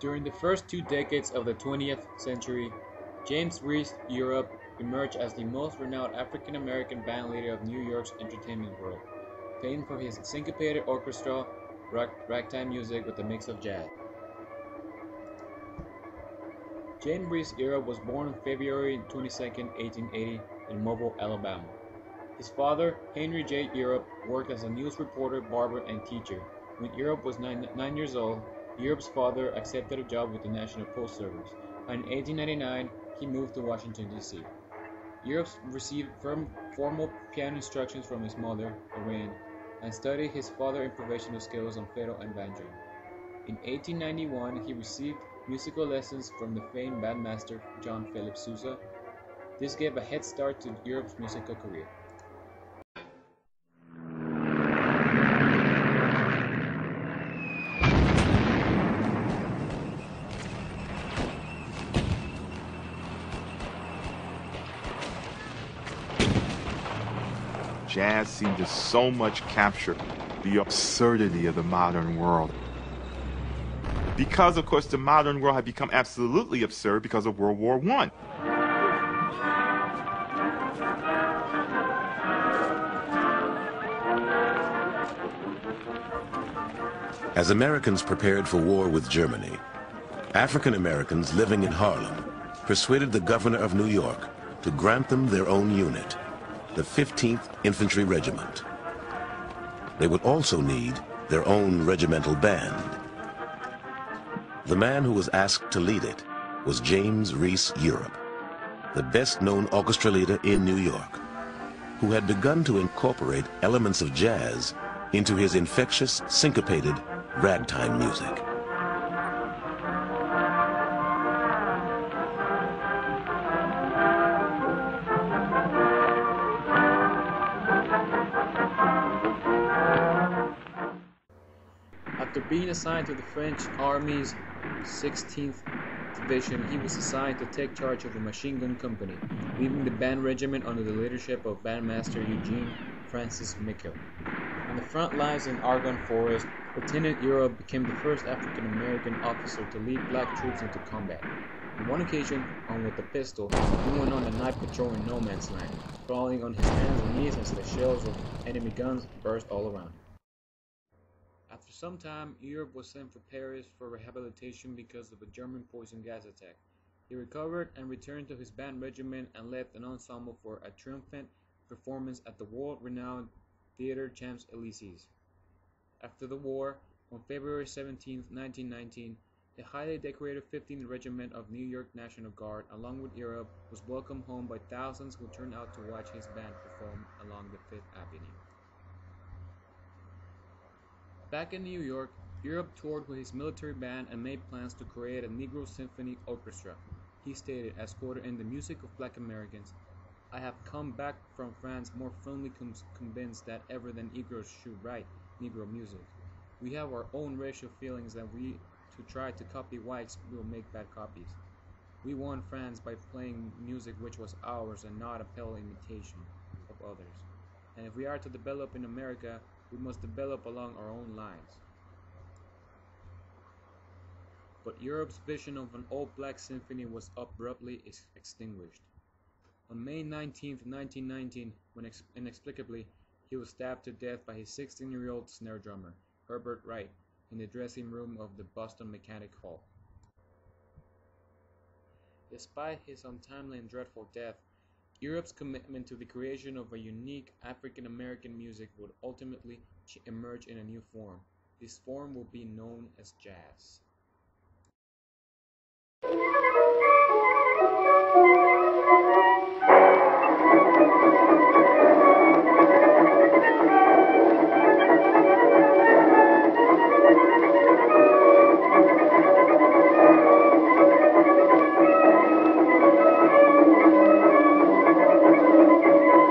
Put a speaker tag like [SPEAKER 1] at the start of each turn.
[SPEAKER 1] During the first 2 decades of the 20th century, James Reese Europe emerged as the most renowned African-American bandleader of New York's entertainment world, famed for his syncopated orchestral ragtime music with a mix of jazz. James Reese Europe was born on February 22, 1880 in Mobile, Alabama. His father, Henry J. Europe, worked as a news reporter, barber, and teacher. When Europe was 9 years old, Europe's father accepted a job with the National Post Service, and in 1899 he moved to Washington, D.C. Europe received formal piano instructions from his mother, Lorraine, and studied his father's improvisational skills on fiddle and banjo. In 1891, he received musical lessons from the famed bandmaster John Philip Sousa. This gave a head start to Europe's musical career.
[SPEAKER 2] Jazz seemed to so much capture the absurdity of the modern world. Because, of course, the modern world had become absolutely absurd because of World War I.
[SPEAKER 3] As Americans prepared for war with Germany, African Americans living in Harlem persuaded the governor of New York to grant them their own unit, the 15th Infantry Regiment. They would also need their own regimental band. The man who was asked to lead it was James Reese Europe, the best-known orchestra leader in New York, who had begun to incorporate elements of jazz into his infectious, syncopated ragtime music.
[SPEAKER 1] After being assigned to the French Army's 16th Division, he was assigned to take charge of a machine gun company, leading the band regiment under the leadership of bandmaster Eugene Francis Michel. On the front lines in Argonne Forest, Lieutenant Europe became the first African-American officer to lead black troops into combat. On one occasion, armed with a pistol, he went on a night patrol in no man's land, crawling on his hands and knees as the shells of enemy guns burst all around him. After some time, Europe was sent for Paris for rehabilitation because of a German poison gas attack. He recovered and returned to his band regiment and led an ensemble for a triumphant performance at the world-renowned Theatre Champs-Élysées. After the war, on February 17, 1919, the highly decorated 15th Regiment of New York National Guard, along with Europe, was welcomed home by thousands who turned out to watch his band perform along the Fifth Avenue. Back in New York, Europe toured with his military band and made plans to create a Negro Symphony Orchestra. He stated, as quoted in The Music of Black Americans, "I have come back from France more firmly convinced than ever that Negroes should write Negro music. We have our own racial feelings that we to try to copy whites will make bad copies. We won France by playing music which was ours and not a pale imitation of others. And if we are to develop in America, we must develop along our own lines." But Europe's vision of an all-black symphony was abruptly extinguished. On May 19, 1919, when inexplicably he was stabbed to death by his 16-year-old snare drummer, Herbert Wright, in the dressing room of the Boston Mechanic Hall. Despite his untimely and dreadful death, Europe's commitment to the creation of a unique African-American music would ultimately emerge in a new form. This form will be known as jazz.